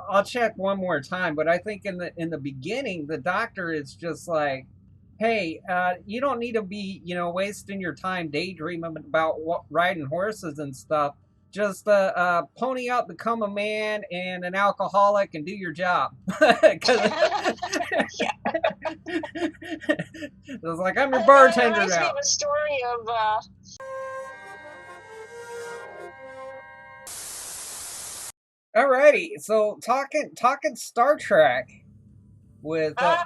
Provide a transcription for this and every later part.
I'll check one more time, but I think in the beginning, the doctor is just like, "Hey, you don't need to be, wasting your time daydreaming about riding horses and stuff. Just pony up, become a man and an alcoholic, and do your job." 'Cause it's like, I'm your That bartender reminds me now. of a story of Alrighty, so talking Star Trek with uh,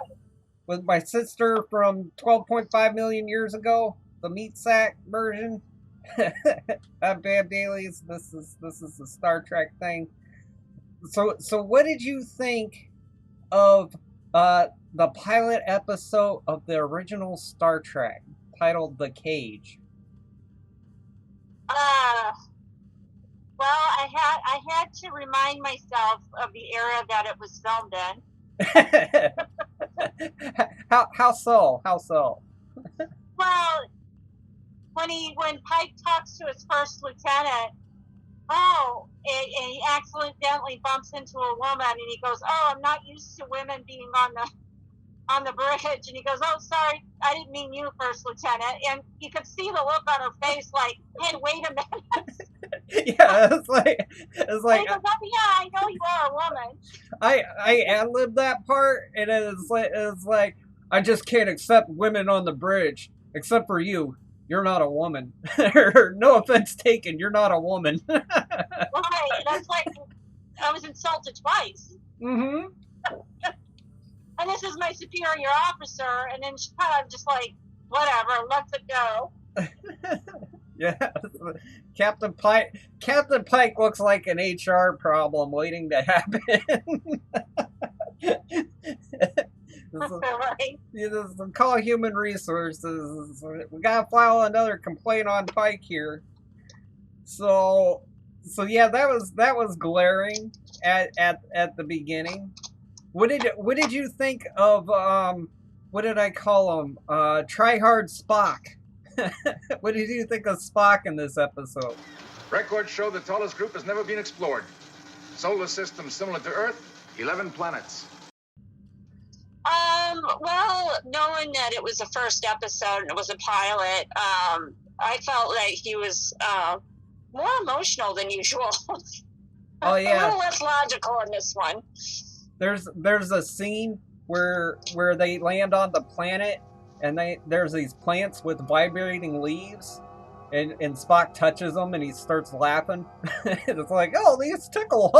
with my sister from 12.5 million years ago, the meat sack version. I'm BAMDailies. This is the Star Trek thing. So what did you think of the pilot episode of the original Star Trek titled "The Cage"? uh, well, I had to remind myself of the era that it was filmed in. How so? How so? Well, when Pike talks to his first lieutenant, and he accidentally bumps into a woman, and he goes, "Oh, I'm not used to women being on the bridge," and he goes, "Oh, sorry, I didn't mean you, first lieutenant," and you could see the look on her face, like, "Hey, wait a minute." Yeah, it's like And he goes, "Oh yeah, I know you are a woman." I ad-libbed that part, and it's like I just can't accept women on the bridge, except for you. You're not a woman. No offense taken. You're not a woman. Right, that's like I was insulted twice. Mm-hmm. And this is my superior officer, and then she kind of just like, whatever, lets it go. Yeah, Captain Pike. Captain Pike looks like an HR problem waiting to happen. Right? Call human resources. We gotta file another complaint on Pike here. So, yeah, that was glaring at the beginning. What did you think of what did I call him? Try hard Spock. What did you think of Spock in this episode? Records show the tallest group has never been explored. Solar system similar to Earth, 11 planets. Well, knowing that it was the first episode and it was a pilot, I felt like he was more emotional than usual. Oh A yeah, little less logical in this one. there's a scene where they land on the planet, and there's these plants with vibrating leaves, and Spock touches them and he starts laughing. It's like, oh, these tickle.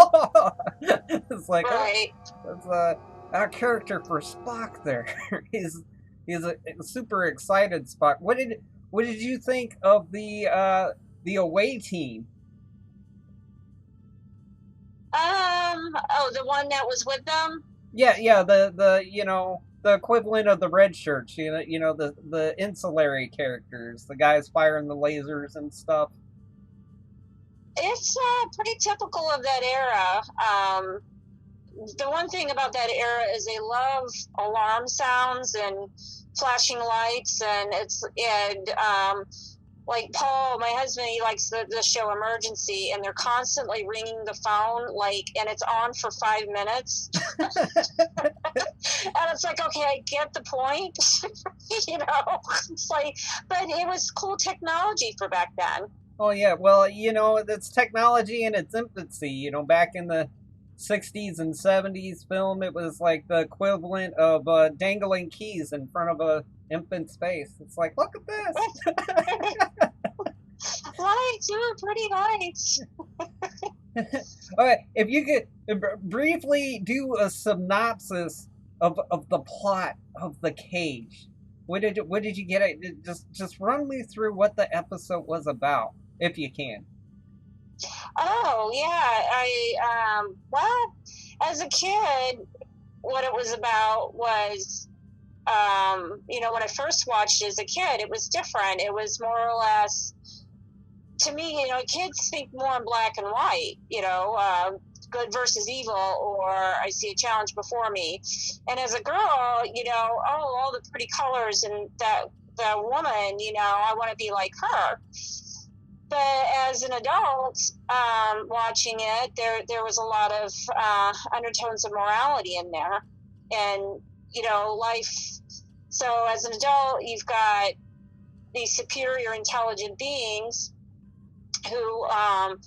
It's like, Right. oh, that's a character for Spock there. He's a super excited Spock. What did you think of the away team? Oh, the one that was with them? Yeah, the the equivalent of the red shirts, the insulary characters, the guys firing the lasers and stuff. It's pretty typical of that era. The one thing about that era is they love alarm sounds and flashing lights, and like Paul, my husband, he likes the show Emergency, and they're constantly ringing the phone, and it's on for 5 minutes. And it's like, okay, I get the point. It's like, but it was cool technology for back then. Oh yeah, well, it's technology in its infancy. Back in the 60s and 70s film, it was like the equivalent of dangling keys in front of a infant's face. It's like, look at this. Lights, you were pretty lights. Okay, if you could briefly do a synopsis of the plot of The Cage. What did you get? Just run me through what the episode was about, if you can. Oh yeah, well, as a kid, what it was about was, when I first watched it as a kid, it was different. It was more or less, to me, kids think more in black and white. good versus evil, or I see a challenge before me. And as a girl, all the pretty colors and that woman, I want to be like her. But as an adult, watching it, there was a lot of undertones of morality in there, and life. So as an adult, you've got these superior intelligent beings who are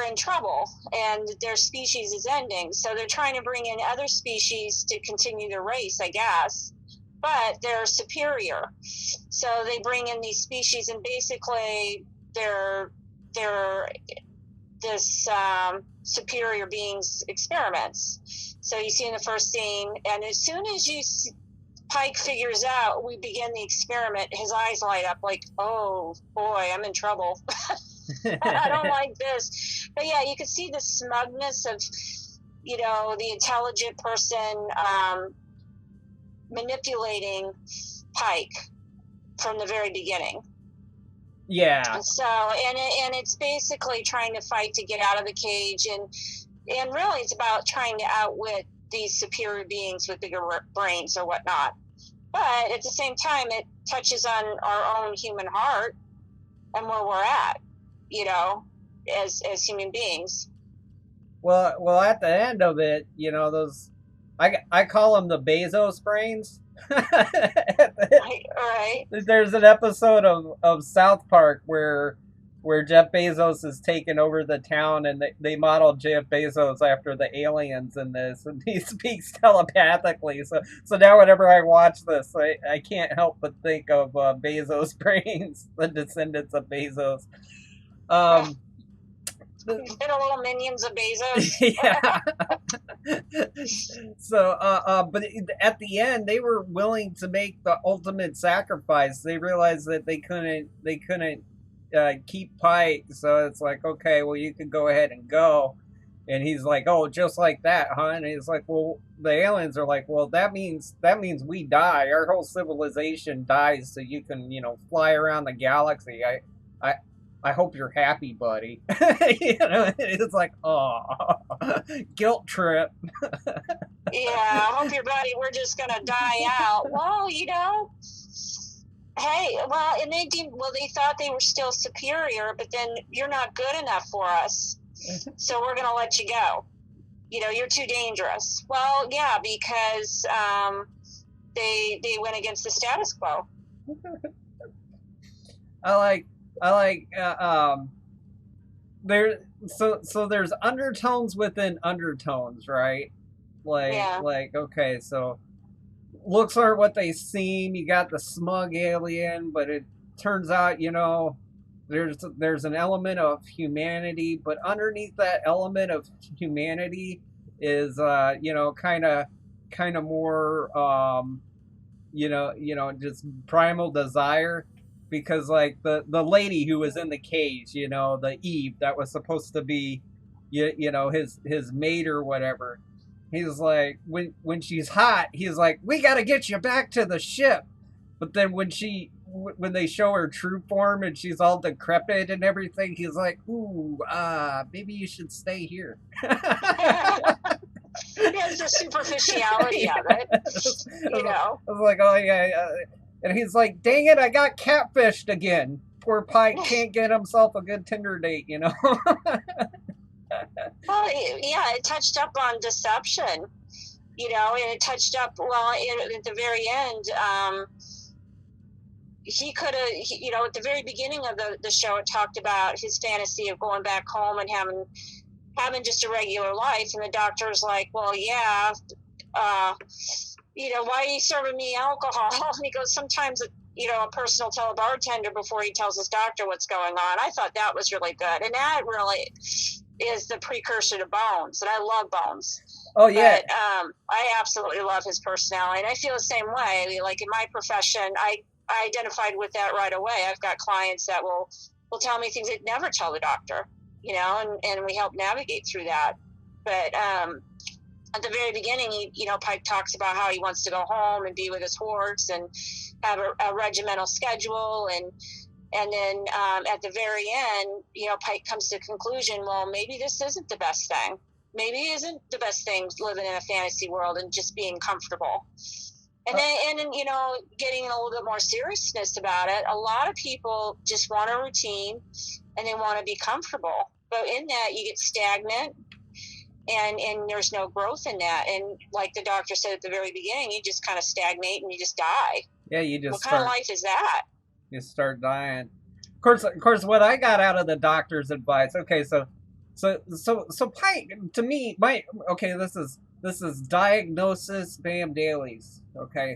in trouble, and their species is ending. So they're trying to bring in other species to continue their race, I guess. But they're superior. So they bring in these species, and basically they're this superior beings experiments. So you see in the first scene, and as soon as Pike figures out we begin the experiment, his eyes light up like, oh boy, I'm in trouble. I don't like this. But yeah, you could see the smugness of, the intelligent person manipulating Pike from the very beginning. Yeah. So, and it's basically trying to fight to get out of the cage, and really it's about trying to outwit these superior beings with bigger brains or whatnot. But at the same time, it touches on our own human heart and where we're at, as human beings. Well, at the end of it, those, I call them the Bezos brains. Right. There's an episode of South Park where Jeff Bezos is taking over the town, and they modeled Jeff Bezos after the aliens in this, and he speaks telepathically. So now whenever I watch this, I can't help but think of Bezos brains, the descendants of Bezos. The little minions of Bezos. Yeah. So, but at the end, they were willing to make the ultimate sacrifice. They realized that they couldn't keep Pike, so it's like, okay, well, you can go ahead and go. And he's like, oh, just like that, huh? And he's like, well, the aliens are like, well, that means we die. Our whole civilization dies, so you can, fly around the galaxy. I hope you're happy, buddy. It's like, oh, guilt trip. Yeah, I hope your buddy, we're just gonna die out. Well, hey, well, and they thought they were still superior, but then you're not good enough for us, so we're gonna let you go. You're too dangerous. Well, yeah, because they went against the status quo. There's undertones within undertones, right? Okay, so looks aren't what they seem. You got the smug alien, but it turns out, there's an element of humanity, but underneath that element of humanity is kind of more just primal desire. Because like the lady who was in the cage, the Eve that was supposed to be, his mate or whatever, he's like, when she's hot, he's like, we got to get you back to the ship. But then when they show her true form and she's all decrepit and everything, he's like, ooh, maybe you should stay here. There's the superficiality of it, I was like, oh yeah. And he's like, dang it, I got catfished again. Poor Pike can't get himself a good Tinder date, Well, yeah, it touched up on deception, and it touched up, at the very end, he could have, at the very beginning of the show, it talked about his fantasy of going back home and having just a regular life. And the doctor's like, well, yeah, why are you serving me alcohol? And he goes, sometimes, a person will tell a bartender before he tells his doctor what's going on. I thought that was really good. And that really is the precursor to Bones. And I love Bones. Oh, yeah. But I absolutely love his personality. And I feel the same way. Like in my profession, I identified with that right away. I've got clients that will tell me things they'd never tell the doctor, and we help navigate through that. But at the very beginning, Pike talks about how he wants to go home and be with his horse and have a regimental schedule. And then at the very end, Pike comes to the conclusion, well, maybe this isn't the best thing. Maybe it isn't the best thing living in a fantasy world and just being comfortable. And then, getting a little bit more seriousness about it, a lot of people just want a routine and they want to be comfortable. But in that, you get stagnant and there's no growth in that. And like the doctor said at the very beginning, you just kind of stagnate and you just die. Yeah, you just what kind of life is that? You start dying. Of course, what I got out of the doctor's advice. Okay, so Pike, to me, this is diagnosis BAMDailies. Okay,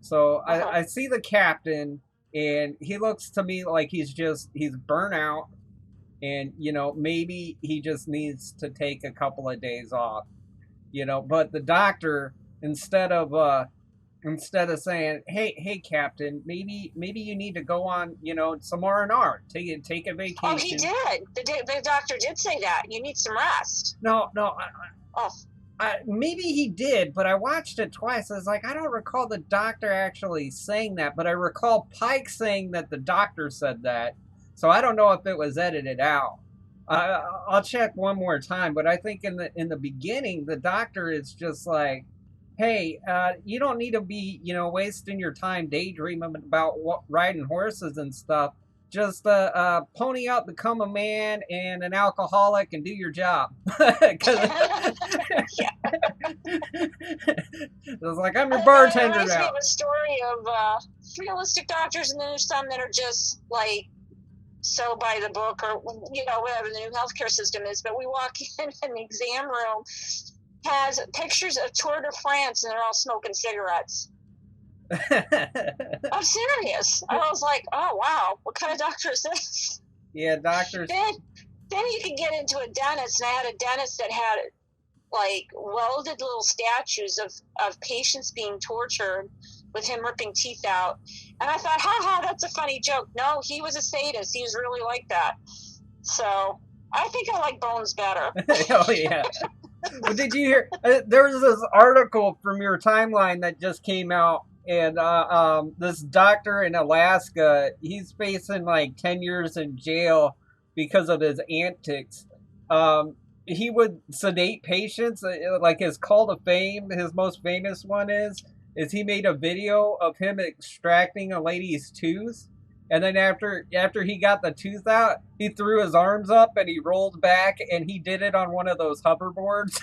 so I see the captain, and he looks to me like he's burnt out, and maybe he just needs to take a couple of days off. But the doctor, instead of saying, hey captain, maybe you need to go on some R&R, take a vacation. Oh, he did. The doctor did say that you need some rest. No, maybe he did, but I watched it twice. I was like, I don't recall the doctor actually saying that, but I recall Pike saying that the doctor said that. So I don't know if it was edited out. I'll check one more time, but I think in the beginning, the doctor is just like, hey, you don't need to be, wasting your time daydreaming about riding horses and stuff. Just pony up, become a man and an alcoholic, and do your job. It was like, I'm your bartender now. It reminds me of a story of realistic doctors, and then there's some that are just like so by the book, or whatever the new healthcare system is. But we walk in, and the exam room has pictures of Tour de France, and they're all smoking cigarettes. I'm serious. I was like, oh wow, what kind of doctor is this? Yeah, doctors. Then you can get into a dentist, and I had a dentist that had like welded little statues of patients being tortured with him ripping teeth out. And I thought, haha, that's a funny joke. No, he was a sadist. He was really like that. So I think I like Bones better. Oh yeah. Well, did you hear? There was this article from your timeline that just came out, and this doctor in Alaska, he's facing like 10 years in jail because of his antics. He would sedate patients. Like his call to fame, his most famous one is he made a video of him extracting a lady's tooth. And then after he got the tooth out, he threw his arms up and he rolled back, and he did it on one of those hoverboards.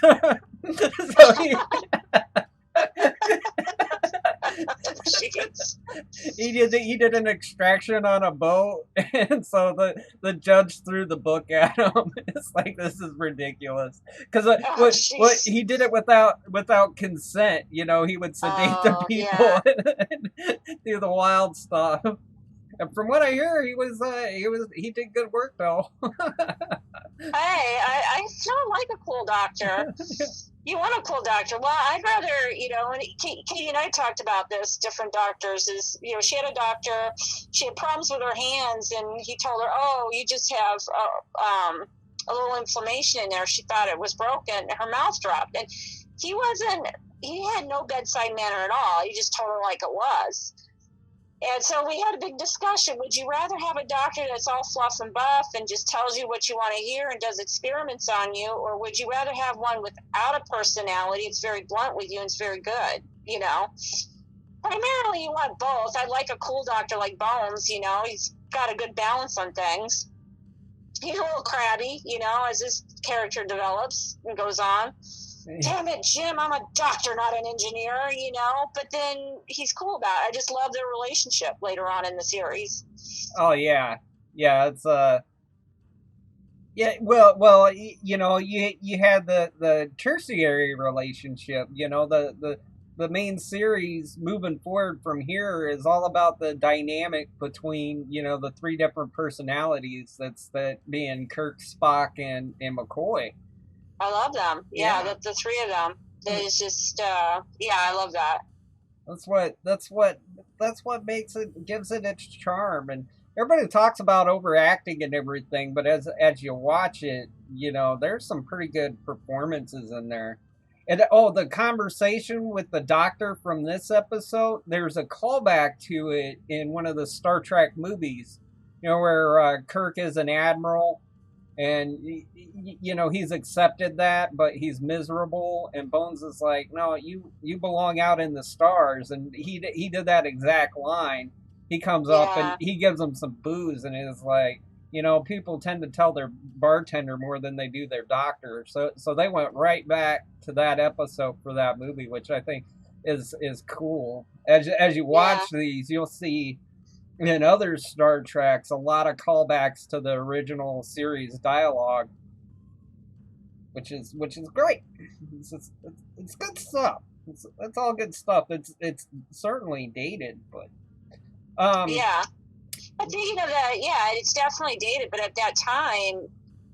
He did an extraction on a boat, and so the judge threw the book at him. It's like, this is ridiculous, because he did it without consent. He would sedate the people and do the wild stuff. And from what I hear, he did good work though. Hey, I still like a cool doctor. You want a cool doctor? Well, I'd rather, and Katie and I talked about this, different doctors, is, she had a doctor, she had problems with her hands, and he told her, oh, you just have a little inflammation in there. She thought it was broken. Her mouth dropped. And he had no bedside manner at all. He just told her like it was. And so we had a big discussion. Would you rather have a doctor that's all fluff and buff and just tells you what you want to hear and does experiments on you, or would you rather have one without a personality? It's very blunt with you and it's very good, Primarily, you want both. I like a cool doctor like Bones, He's got a good balance on things. He's a little crabby, as his character develops and goes on. Damn it, Jim, I'm a doctor, not an engineer, but then he's cool about it. I just love their relationship later on in the series. Oh yeah. It's yeah, well, you had the tertiary relationship, the main series moving forward from here is all about the dynamic between, the three different personalities, that being Kirk, Spock, and McCoy. I love them. Yeah, the three of them. It's just, I love that. That's what gives it its charm. And everybody talks about overacting and everything, but as you watch it, there's some pretty good performances in there. And the conversation with the doctor from this episode, there's a callback to it in one of the Star Trek movies. You know, where Kirk is an admiral, and you know he's accepted that, but he's miserable. And Bones is like, "No, you belong out in the stars." And he did that exact line. He comes up and Yeah. he gives them some booze, and is like, you know, people tend to tell their bartender more than they do their doctor. So they went right back to that episode for that movie, which I think is cool. As you Yeah. watch these, you'll see in other Star Treks a lot of callbacks to the original series dialogue, which is great. It's good stuff. It's all good stuff. It's certainly dated, but Yeah. But you know that, yeah, it's definitely dated. But at that time,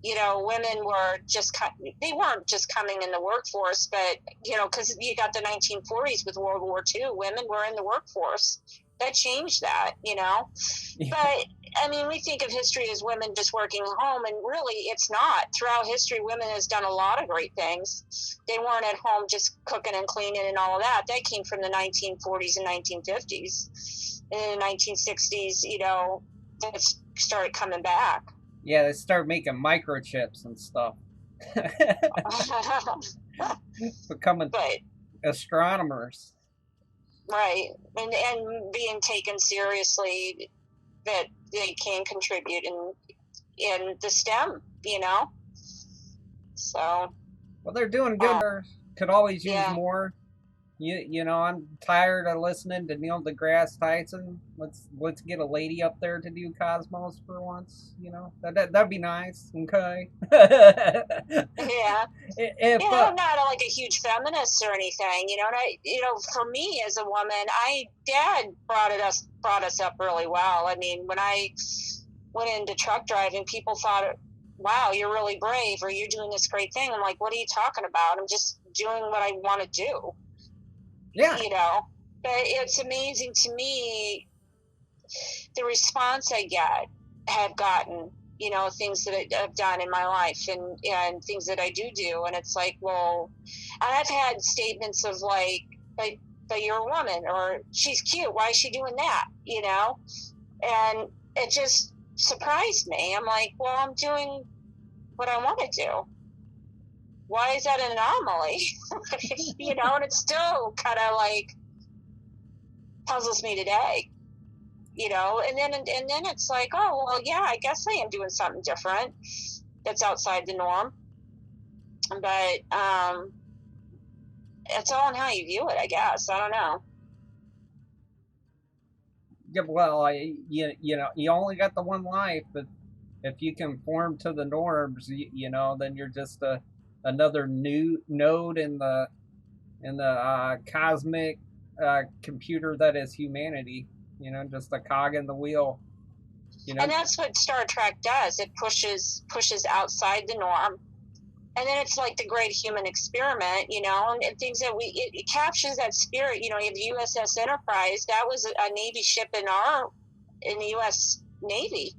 you know, women were just they weren't just coming in the workforce, but you know, because you got the 1940s with World War II, women were in the workforce. That changed that, you know. yeah, But I mean, we think of history as women just working home, and really, it's not. Throughout history, women has done a lot of great things. They weren't at home just cooking and cleaning and all of that. That came from the 1940s and 1950s. In the 1960s, you know, that started coming back. yeah, they start making microchips and stuff, becoming But astronomers. right, and being taken seriously, that they can contribute in the STEM, you know. So Well, they're doing good. Could always use yeah. more. You know, I'm tired of listening to Neil deGrasse Tyson. Let's get a lady up there to do Cosmos for once. You know, that'd be nice. Okay. Yeah. If Yeah, I'm not like a huge feminist or anything, you know. And you know, for me as a woman, Dad brought us up really well. I mean, when I went into truck driving, people thought, "Wow, you're really brave," or "You're doing this great thing." I'm like, "What are you talking about? I'm just doing what I want to do." yeah, You know. But it's amazing to me the response have gotten, you know, things that I've done in my life, and things that I do, and it's like, well, and I've had statements of like, but you're a woman, or she's cute, why is she doing that, you know? And it just surprised me. I'm like, well, I'm doing what I want to do. Why is that an anomaly? You know, and it still kind of like puzzles me today, you know. And then it's like, oh well, yeah, I guess I am doing something different that's outside the norm. But it's all in how you view it, I guess. I don't know. yeah. Well, you know, you only got the one life, but if you conform to the norms, you know, then you're just another new node in the cosmic computer that is humanity. You know, just a cog in the wheel. You know, And that's what Star Trek does. It pushes outside the norm. And then it's like the great human experiment, you know, and things that it captures that spirit. You know, you have the USS Enterprise. That was a Navy ship in the U.S. Navy,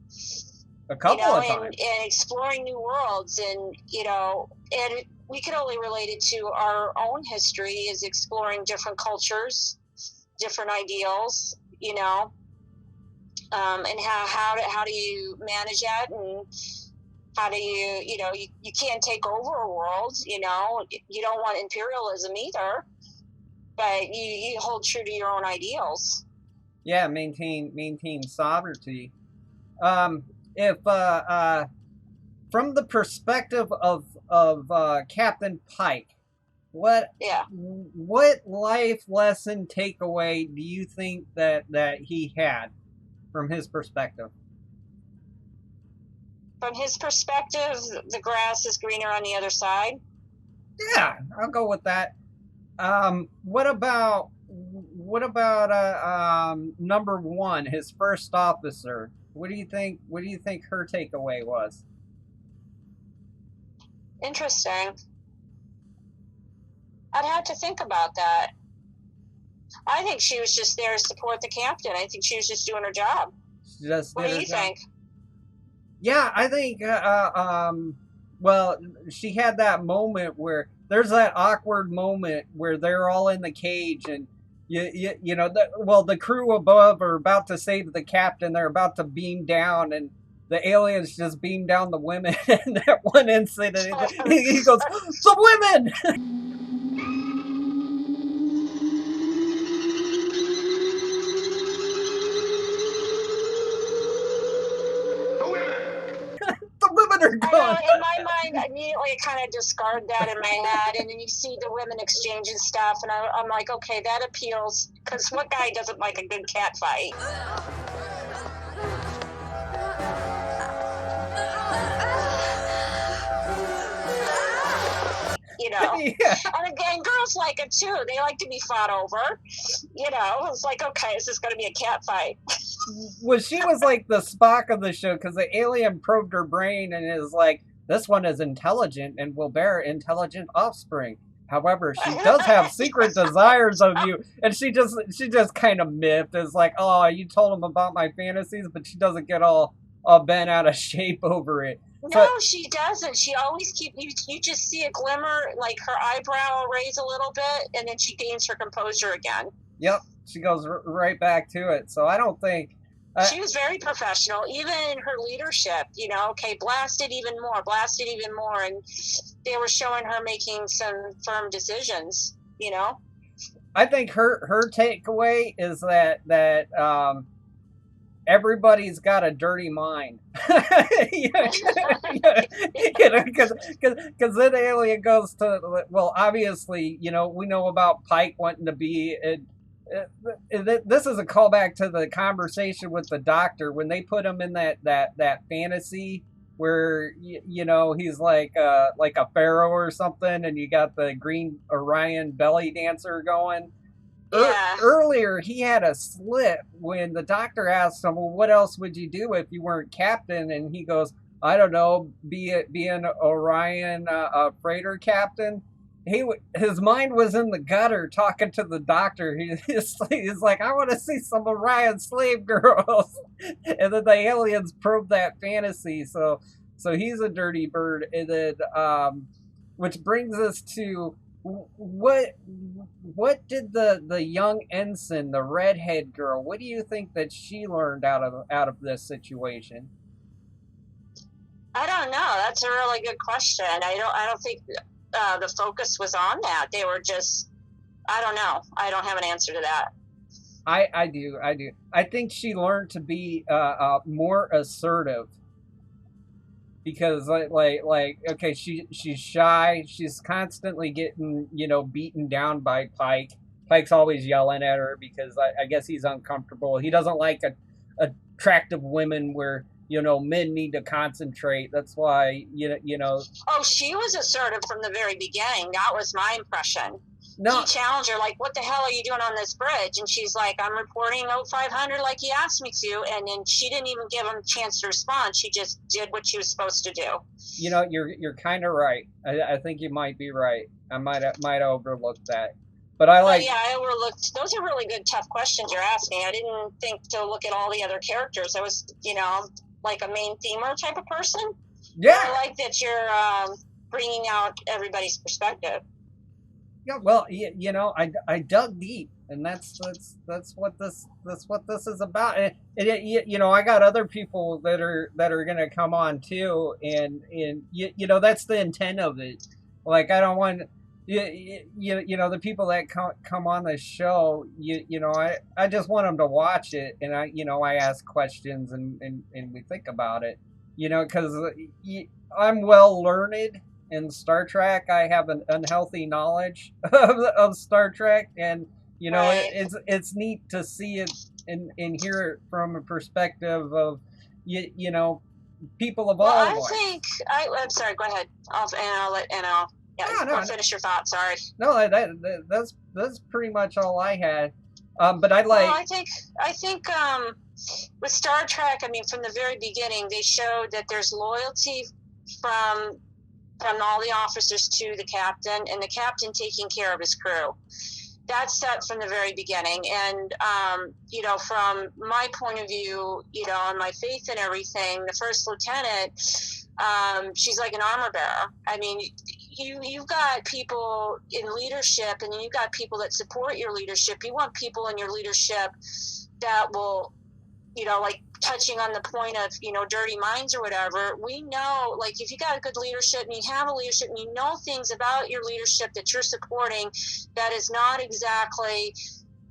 a you couple know, of times. and exploring new worlds. And, you know, and we could only relate it to our own history, is exploring different cultures, different ideals, you know, and how do you manage that, and how do you know, you can't take over a world, you know, you don't want imperialism either, but you hold true to your own ideals. Yeah, maintain sovereignty. If from the perspective of Captain Pike, Yeah. what life lesson takeaway do you think that he had from his perspective? From his perspective, the grass is greener on the other side. Yeah, I'll go with that. What about number one, his first officer? What do you think? What do you think her takeaway was? Interesting. I'd have to think about that. I think she was just there to support the captain. I think she was just doing her job. She just What did do her you job. think? Yeah, I think. Well, she had that moment where there's that awkward moment where they're all in the cage, you know, the crew above are about to save the captain. They're about to beam down, and the aliens just beam down the women. And that one incident, he goes, "The women!" The women are I know, gone. in my mind, immediately I kind of discard that in my head, and then you see the women exchanging stuff, and I'm like, okay, that appeals, because what guy doesn't like a good cat fight? You know, Yeah. and again, girls like it too. They like to be fought over. You know, it's like, okay, is this going to be a cat fight? Well, she was like the Spock of the show because the alien probed her brain and is like, "This one is intelligent and will bear intelligent offspring. However, she does have secret desires of you." And she just kind of miffed. Is like, "Oh, you told him about my fantasies," but she doesn't get all bent out of shape over it. No, she doesn't. She always you just see a glimmer, like her eyebrow will raise a little bit, and then she gains her composure again. Yep, she goes right back to it. So I don't think she was very professional, even in her leadership. You know, okay, blasted even more, and they were showing her making some firm decisions. You know, I think her takeaway is that everybody's got a dirty mind. You know, because then alien goes to, well, obviously, you know, we know about Pike wanting to be. This is a callback to the conversation with the doctor when they put him in that fantasy where you know he's like a pharaoh or something, and you got the green Orion belly dancer going. Yeah. Earlier, he had a slip when the doctor asked him, "Well, what else would you do if you weren't captain?" And he goes, "I don't know, be an Orion freighter captain." His mind was in the gutter talking to the doctor. He's like, "I want to see some Orion slave girls," and then the aliens probe that fantasy. So he's a dirty bird, and then which brings us to what did the young ensign, the redhead girl, what do you think that she learned out of this situation? I don't know. That's a really good question. I don't think the focus was on that. They were just, I don't know. I don't have an answer to that. I do. I think she learned to be more assertive because like okay, she's shy. She's constantly getting, you know, beaten down by Pike. Pike's always yelling at her because I guess he's uncomfortable. He doesn't like attractive women where, you know, men need to concentrate. That's why you know. Oh, she was assertive from the very beginning. That was my impression. No. He challenged her, like, "What the hell are you doing on this bridge?" And she's like, "I'm reporting 0500 like he asked me to." And then she didn't even give him a chance to respond. She just did what she was supposed to do. You know, you're kind of right. I think you might be right. I might overlook that. But I like. Yeah, I overlooked. Those are really good, tough questions you're asking. I didn't think to look at all the other characters. I was, you know, like a main themer type of person. Yeah. But I like that you're bringing out everybody's perspective. Yeah, well, you know, I dug deep, and that's what this is about. And you know, I got other people that are gonna come on too, and you know, that's the intent of it. Like, I don't want you know, the people that come on the show, you know, I just want them to watch it, and I ask questions and we think about it, you know, because I'm well learned in Star Trek. I have an unhealthy knowledge of Star Trek, and you know, right. it's neat to see it and hear it from a perspective of you know, people of all. I think I'm sorry. Go ahead. I'll finish your thought. Sorry. No, that's pretty much all I had. But I like. Well, I think with Star Trek, I mean, from the very beginning, they showed that there's loyalty from all the officers to the captain, and the captain taking care of his crew. That's set from the very beginning. And, you know, from my point of view, you know, and my faith in everything, the first lieutenant, she's like an armor bearer. I mean, you've got people in leadership, and you've got people that support your leadership. You want people in your leadership that will, like touching on the point of, dirty minds or whatever. We know, like, if you got a good leadership and you have a leadership and you know things about your leadership that you're supporting that is not exactly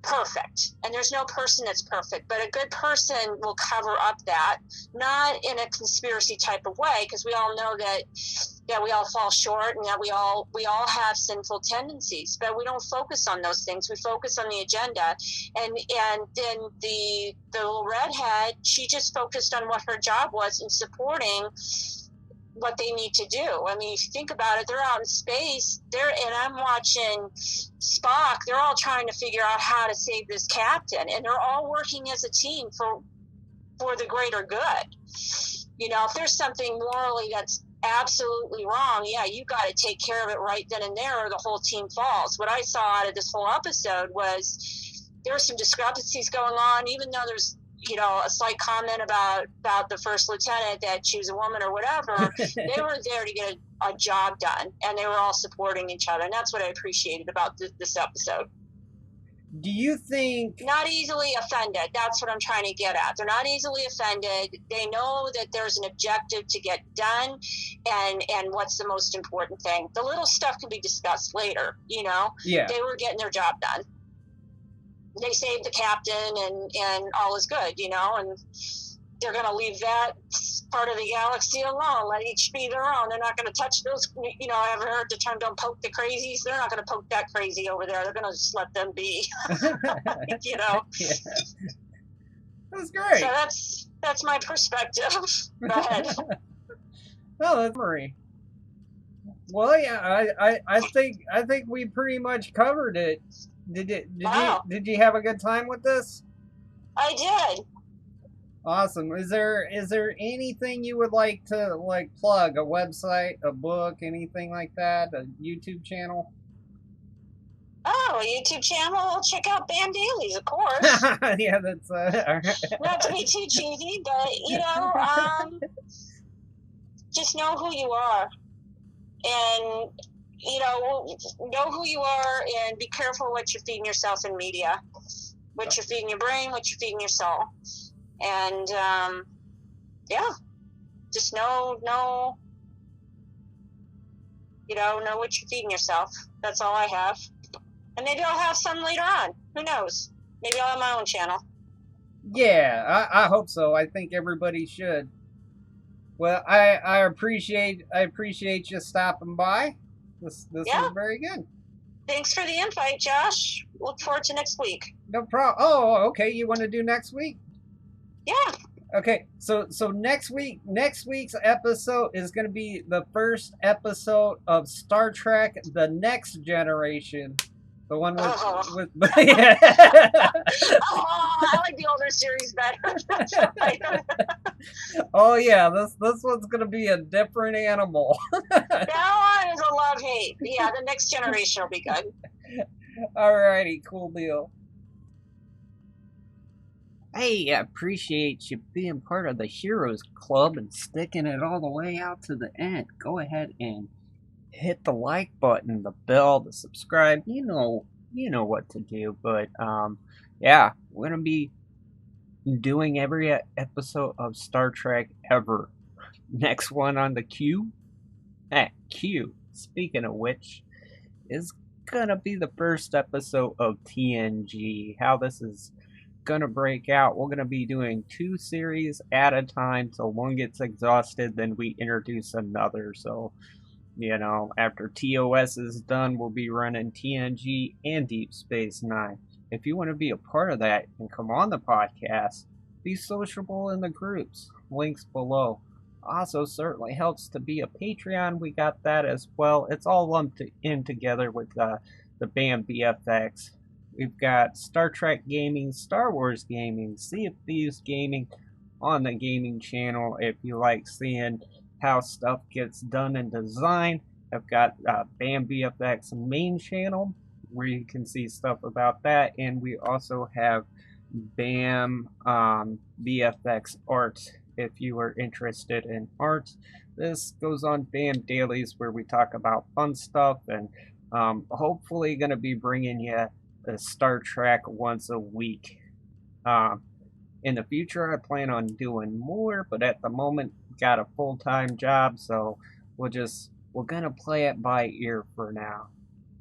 perfect, and there's no person that's perfect, but a good person will cover up that, not in a conspiracy type of way, because we all know that we all fall short, and that we all have sinful tendencies, but we don't focus on those things. We focus on the agenda, and then the little redhead, she just focused on what her job was in supporting what they need to do. I mean, if you think about it, they're out in space, and I'm watching Spock, they're all trying to figure out how to save this captain, and they're all working as a team for the greater good. If there's something morally that's absolutely wrong, yeah, you got to take care of it right then and there, or the whole team falls. What I saw out of this whole episode was there were some discrepancies going on, even though there's a slight comment about the first lieutenant, that she was a woman or whatever. They were there to get a job done, and they were all supporting each other, and that's what I appreciated about this episode. Do you think... Not easily offended. That's what I'm trying to get at. They're not easily offended. They know that there's an objective to get done, and what's the most important thing. The little stuff can be discussed later, Yeah. They were getting their job done. They saved the captain, and all is good, and they're going to leave that part of the galaxy alone. Let each be their own. They're not going to touch those, I haven't heard the term "don't poke the crazies." They're not going to poke that crazy over there. They're going to just let them be, Yeah. That's great. So that's my perspective. Go ahead. Oh, that's Marie. Well, yeah, I think we pretty much covered it. Did you have a good time with this? I did. Awesome. Is there anything you would like to plug? A website, a book, anything like that? A YouTube channel? Oh, a YouTube channel. Check out BAMDailies, of course. Yeah, that's not to be too cheesy, but just know who you are, and know who you are, and be careful what you're feeding yourself in media, what you're feeding your brain, what you're feeding your soul, and just know what you're feeding yourself. That's all I have, and maybe I'll have some later on. Who knows? Maybe I'll have my own channel. Yeah, I hope so. I think everybody should. Well, I appreciate you stopping by. This is very good. Thanks for the invite, Josh. Look forward to next week. No problem. Oh, okay. You want to do next week? Yeah. Okay. So next week's episode is going to be the first episode of Star Trek: The Next Generation. The one with yeah. I like the older series better. Oh yeah, this one's gonna be a different animal. That one is a love-hate. Yeah, The Next Generation will be good. Alrighty, cool deal. Hey, I appreciate you being part of the Heroes Club and sticking it all the way out to the end. Go ahead and hit the like button, the bell, the subscribe. You know what to do. But yeah, we're gonna be doing every episode of Star Trek ever. Next one on the queue. Speaking of which, is gonna be the first episode of TNG. How this is gonna break out. We're gonna be doing 2 series at a time till one gets exhausted, then we introduce another. So after TOS is done, we'll be running TNG and Deep Space Nine. If you want to be a part of that and come on the podcast, be sociable in the groups. Links below. Also, certainly helps to be a Patreon. We got that as well. It's all lumped in together with the BAMvfx. We've got Star Trek gaming, Star Wars gaming, Sea of Thieves gaming on the gaming channel. If you like seeing how stuff gets done and designed, I've got BAMvfx main channel where you can see stuff about that, and we also have BAMvfx art if you are interested in art. This goes on BAMDailies, where we talk about fun stuff, and hopefully going to be bringing you a Star Trek once a week. In the future, I plan on doing more, but at the moment, got a full-time job, so we're gonna play it by ear for now.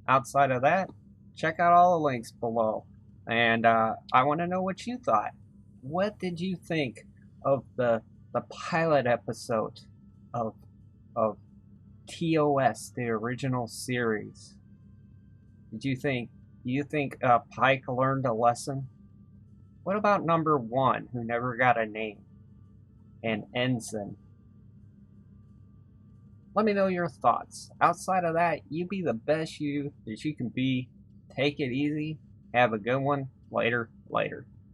Outside of that, check out all the links below, and I want to know what you thought. What did you think of the pilot episode of of TOS, the original series? Did you think Pike learned a lesson? What about number one, who never got a name? And Ensign? Let me know your thoughts. Outside of that, you be the best you that you can be. Take it easy. Have a good one. Later.